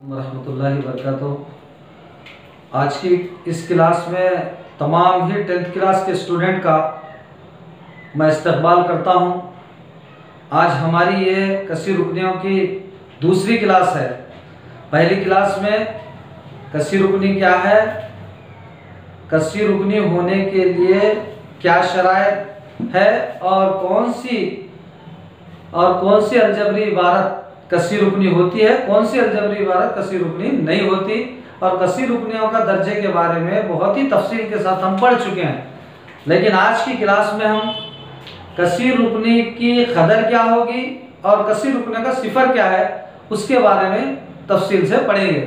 रहमतुल्लाहि वबरकातुहू। आज की इस क्लास में तमाम ही 10th क्लास के स्टूडेंट का मैं इस्तकबाल करता हूं। आज हमारी ये कसीर रुकनियों की दूसरी क्लास है। पहली क्लास में कसीर रुकनी क्या है, कसीर रुकनी होने के लिए क्या शराइत है और कौन सी अलजबरी इबारत कसीर रुकनी होती है, कौन सी अलजबरी इबारत कसीर रुकनी नहीं होती, और कसीर रुकनियों का दर्जे के बारे में बहुत ही तफसील के साथ हम पढ़ चुके हैं। लेकिन आज की क्लास में हम कसीर रुकनी की कदर क्या होगी और कसीर रुकने का सिफर क्या है उसके बारे में तफसील से पढ़ेंगे।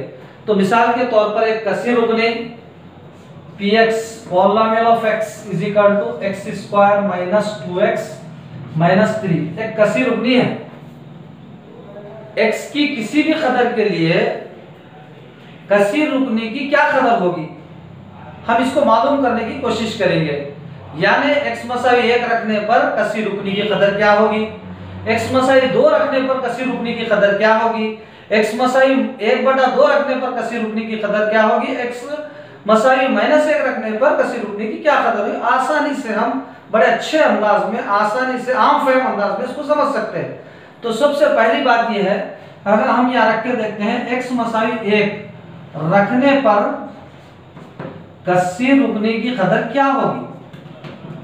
तो मिसाल के तौर पर एक कसीर रुकनी px polynomial of x is equal to x square minus 2x minus 3 एक कसीर रुकनी है। x की किसी भी कदर के लिए कसीर रुकनी की क्या कदर होगी, हम इसको मालूम करने की कोशिश करेंगे। यानी x मसावी 1 रखने पर कसीर रुकनी की कदर क्या होगी, x मसावी 2 रखने पर कसीर रुकनी की कदर क्या होगी, x मसावी 1/2 रखने पर कसीर रुकनी की कदर क्या होगी, x मसावी -1 रखने पर कसीर रुकनी की क्या कदर होगी। आसानी से हम बड़े अच्छे अंदाज में, आसानी से आम फहम अंदाज में इसको समझ सकते हैं। तो सबसे पहली बात यह है, अगर हम यहाँ रख के देखते हैं x मसावी 1 रखने पर कसीर रुकनी की कदर क्या होगी,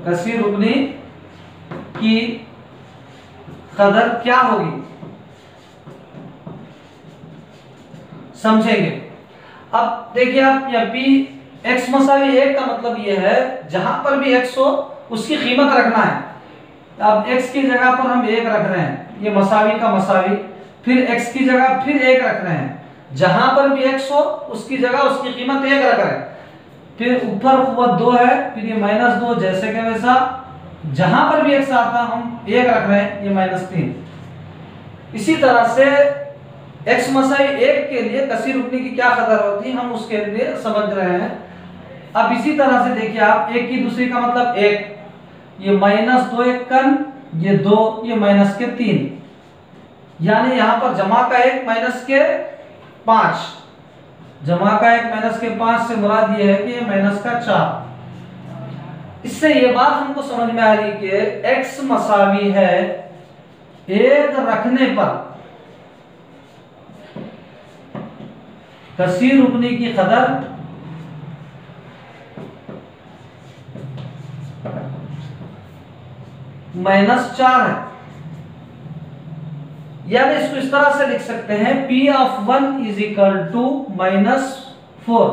कसीर रुकनी की कदर क्या होगी समझेंगे। अब देखिए आप यहाँ p x मसावी 1 का मतलब यह है जहां पर भी x हो उसकी कीमत रखना है। अब x की जगह पर हम 1 रख रहे हैं, ये मसावी का मसावी, फिर x की जगह फिर 1 रख रहे हैं, जहां पर भी x हो उसकी जगह उसकी कीमत 1 रख रहे हैं। फिर ऊपर कुव्वत 2 है, फिर ये -2 जैसे के वैसा, जहां पर भी x आता हम 1 रख रहे हैं, ये -3। इसी तरह से x मसावी 1 के लिए कसीर रुकनी की क्या कदर होती है हम उसके लिए समझ रहे हैं। अब इसी तरह से देखिए आप, एक की दूसरी का मतलब 1, ये -2 1 कन, ये 2, ये -3, यानी यहां पर जमा का 1 -5, जमा का 1 -5 से मुराद ये है कि ये -4। इससे ये बात हमको समझ में आ रही कि x मसावी है 1 रखने पर कसीर रुकनी की कदर -4 है। यानी इसको इस तरह से लिख सकते हैं p of 1 is equal to -4।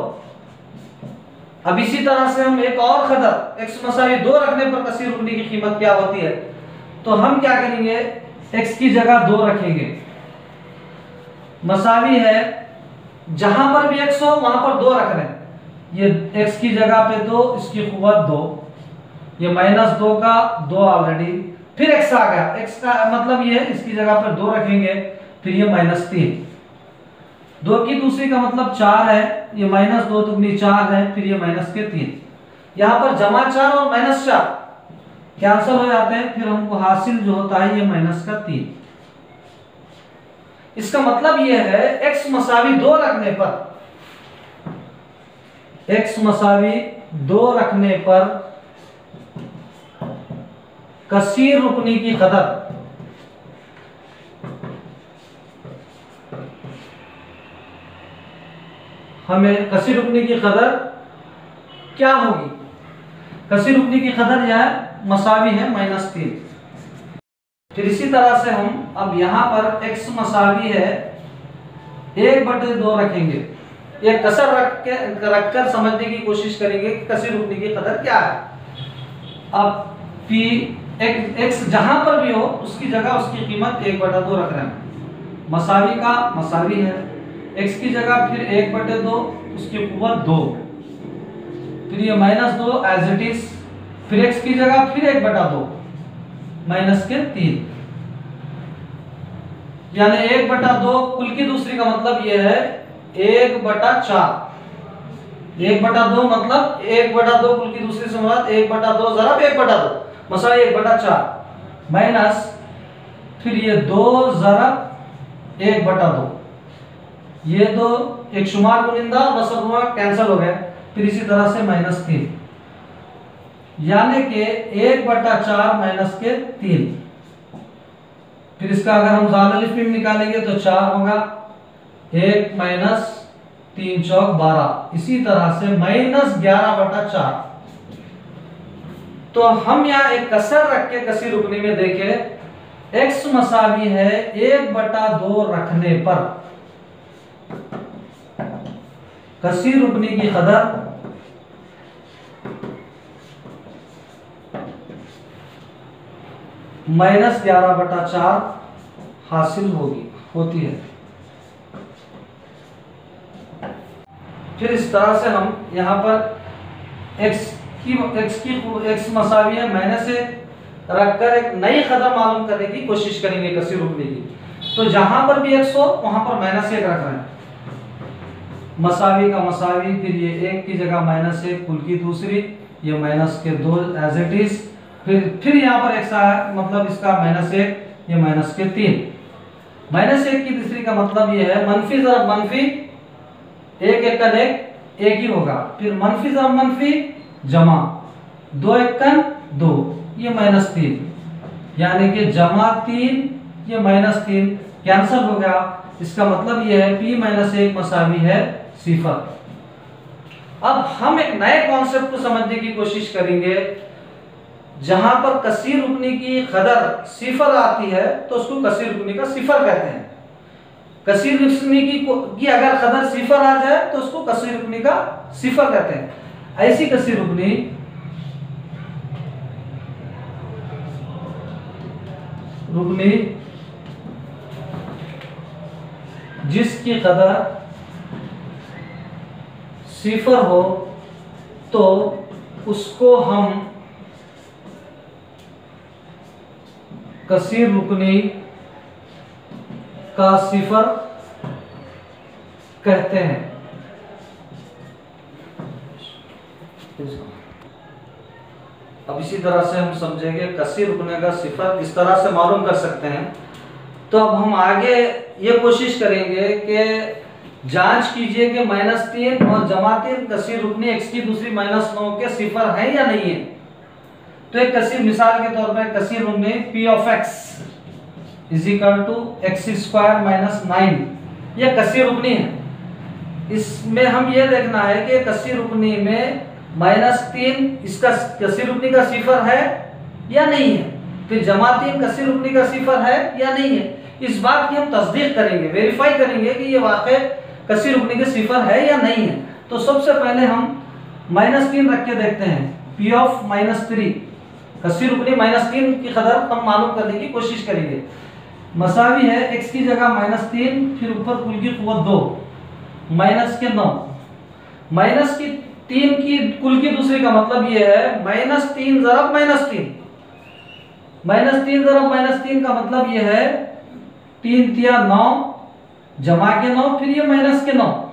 अब इसी तरह से हम एक और कदर x मसावी 2 रखने पर कसीर रुकनी की कीमत क्या होती है, तो हम क्या करेंगे, x की जगह 2 रखेंगे, मसावी है जहां पर भी x हो वहां पर 2 रख रहे हैं, ये x की जगह पे 2, इसकी कुव्वत 2, ये -2 का 2 ऑलरेडी, फिर x आ गया, x का मतलब ये है इसकी जगह पर 2 रखेंगे, फिर ये -3, 2 की दूसरी का मतलब 4 है, ये -2 दुगनी 4 है, फिर ये -3, यहां पर जमा 4 और -4 कैंसिल हो जाते हैं, फिर हमको हासिल जो होता है ये -3। इसका मतलब यह है x मसावी 2 रखने पर, x मसावी 2 रखने पर कसीर रुकनी की कदर हमें कसीर रुकनी की कदर क्या होगी, कसीर रुकनी की कदर यह मसावी है -3। फिर इसी तरह से हम अब यहां पर x मसावी है 1/2 रखेंगे, ये कसर रखकर समझने की कोशिश करेंगे कि कसीर रुकनी की कदर क्या है। अब p x जहां पर भी हो उसकी जगह उसकी कीमत 1/2 रख रहे हैं, मसावी का मसावी है, x की जगह फिर 1/2, उसकी कुव्वत 2, फिर ये -2 एज इट इज, फिर x की जगह फिर 1/2 -3, यानी 1/2 कुल की दूसरी का मतलब ये है 1/4, 1/2 मतलब 1/2 कुल की दूसरी से मुराद 1/2 ज़रब 1/2 मसावी 1/4 माइनस, फिर ये 2 ज़रब 1/2, ये दो एक शुमार गुनिंदा बसरुआ कैंसिल हो गए, फिर इसी तरह से -3, यानी कि 1/4 माइनस के 3। फिर इसका अगर हम ज़ाल अलिफ में निकालेंगे तो 4 होगा, 1 माइनस 3 चौक 12, इसी तरह से -11/4। तो हम यहाँ एक कसर रख के कसीर रुकनी में देखें, x मसावी है 1/2 रखने पर कसीर रुकनी की कदर -11/4 हासिल होती है। फिर इस तरह से हम यहाँ पर x मसावी है -1 रखकर एक नई कदर मालूम करने की कोशिश करेंगे कसीर रुकनी की। तो जहां पर भी x हो वहां पर -1 रख रहे हैं, मसावी का मसावी, फिर ये 1 की जगह -1 कुल की दूसरी, ये -2 एज इट इज, फिर यहाँ पर x आया, मतलब इसका -1, ये -3। -1 की तीसरी का मतलब ये है मनफी ज़रब मनफी, 1 एकन 1 ही होगा, फिर मनफी ज़रब मनफी जमा 2 एकन 2, ये -3, यानी कि जमा 3, ये -3 कैंसिल हो गया। इसका मतलब ये है p - 1 मसावी है 0। अब हम एक नए कॉन्सेप्ट को समझने की कोशिश करेंगे, जहां पर कसीर रुकनी की कदर 0 आती है तो उसको कसीर रुकनी का 0 कहते हैं। कसीर रुकनी की अगर कदर 0 आ जाए तो उसको कसीर रुकनी का 0 कहते हैं। ऐसी कसीर रुकनी जिसकी कदर 0 हो तो उसको हम कसीर रुकनी का 0 कहते हैं। अब इसी तरह से हम समझेंगे कसीर रुकने का 0 किस तरह से मालूम कर सकते हैं। तो अब हम आगे ये कोशिश करेंगे कि जांच कीजिए कि -3 और जमा 3 कसीर रुकनी x की दूसरी -9 के 0 है या नहीं है। तो एक कसीर मिसाल के तौर पर कसीर रुकनी p of x = x² - 9, यह कसीर रुकनी है। इसमें हम ये देखना है कि कसीर रुकनी में -3 इसका कसीर रुकनी का 0 है या नहीं है, फिर जमा 3 कसीर रुकनी का 0 है या नहीं है। इस बात की हम तस्दीक करेंगे, वेरीफाई करेंगे कि ये वाकई कसीर रुकनी के 0 है या नहीं है। तो सबसे पहले हम -3 रख के देखते हैं, p of -3 कसीर रुकनी -3 की कदर हम मालूम करने की कोशिश करेंगे। मसावी है x की जगह -3, फिर ऊपर कुल की कुव्वत 2, -3 की कुल की दूसरी का मतलब ये है -3 ज़रब -3, -3 ज़रब -3 का मतलब ये है 3 तिया 9 जमा के 9, फिर ये -9।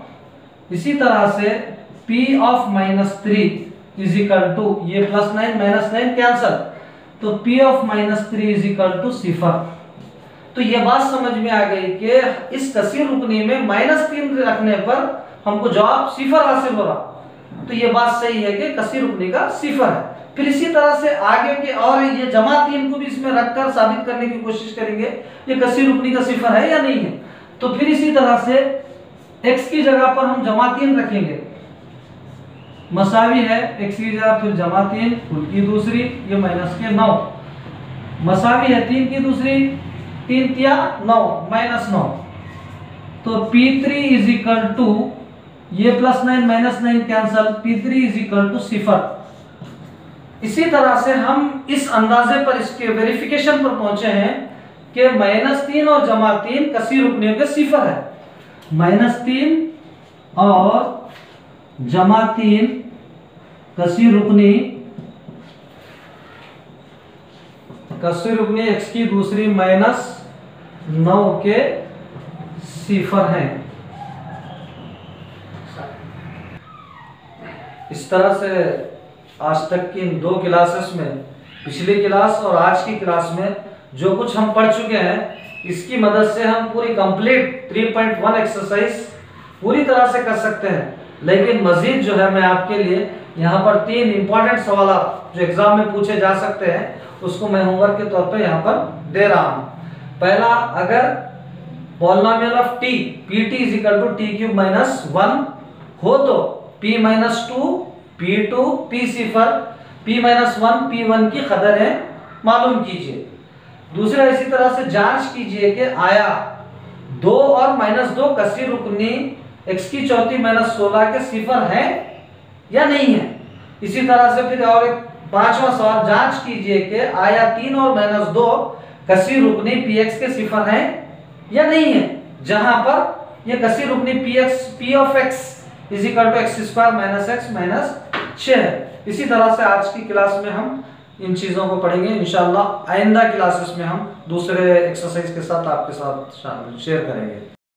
इसी तरह से p of -3 = ये +9 -9 कैंसिल, तो p of -3 = 0। तो ये बात समझ में आ गई कि इस कसीर रुकनी में -3 रखने पर हमको जवाब 0 हासिल हो रहा। तो ये बात सही है कि कसीर रुकनी का 0 है। फिर इसी तरह से आगे के और ये जमा 3 को भी इसमें रखकर साबित करने की कोशिश करेंगे ये कसीर रुकनी का 0 है या नहीं है। तो फिर इसी तरह से x की जगह पर हम जमा 3 रखेंगे, मसावी है x की जगह फिर जमा 3 कुल की दूसरी, ये -9, मसावी है 3 की दूसरी, 3 तिया 9 -9। तो p3 = ये +9 -9 कैंसिल, p3 = 0। इसी तरह से हम इस अंदाजे पर इसके वेरिफिकेशन पर पहुंचे हैं कि -3 और जमा 3 कसीर रुकनियों के 0 है। -3 और जमा 3 कसीर रुकनी x की दूसरी -9 के 0 है। इस तरह से आज तक की इन 2 क्लासेस में, पिछली क्लास और आज की क्लास में जो कुछ हम पढ़ चुके हैं, इसकी मदद से हम पूरी कंप्लीट 3.1 एक्सरसाइज पूरी तरह से कर सकते हैं, लेकिन मजीद जो है मैं आपके लिए यहाँ पर 3 इंपॉर्टेंट सवाल जो एग्जाम में पूछे जा सकते हैं उसको मैं होमवर्क के तौर पे यहाँ पर दे रहा हूँ। पहला, अगर polynomial of T pt is equal to T cube minus 1 हो तो p माइनस 2 p2 p सिफर p माइनस 1 p1 की कदरें मालूम कीजिए। दूसरा, इसी तरह से जांच कीजिए कि आया 2 और माइनस 2 कसीर रुकनी x की चौथी माइनस 16 के सिफर है या नहीं है। इसी तरह से फिर और एक 5वां सवाल, जांच कीजिए कि आया 3 और माइनस 2 कसीर रुकनी px के सिफर है या नहीं है, जहां पर ये कसीर रुकनी p of x is equal to X square minus X minus 6 है। इसी तरह से आज की क्लास में हम इन चीजों को पढ़ेंगे। इंशाल्लाह आइंदा क्लासेस में हम दूसरे एक्सरसाइज के साथ आपके साथ शेयर करेंगे।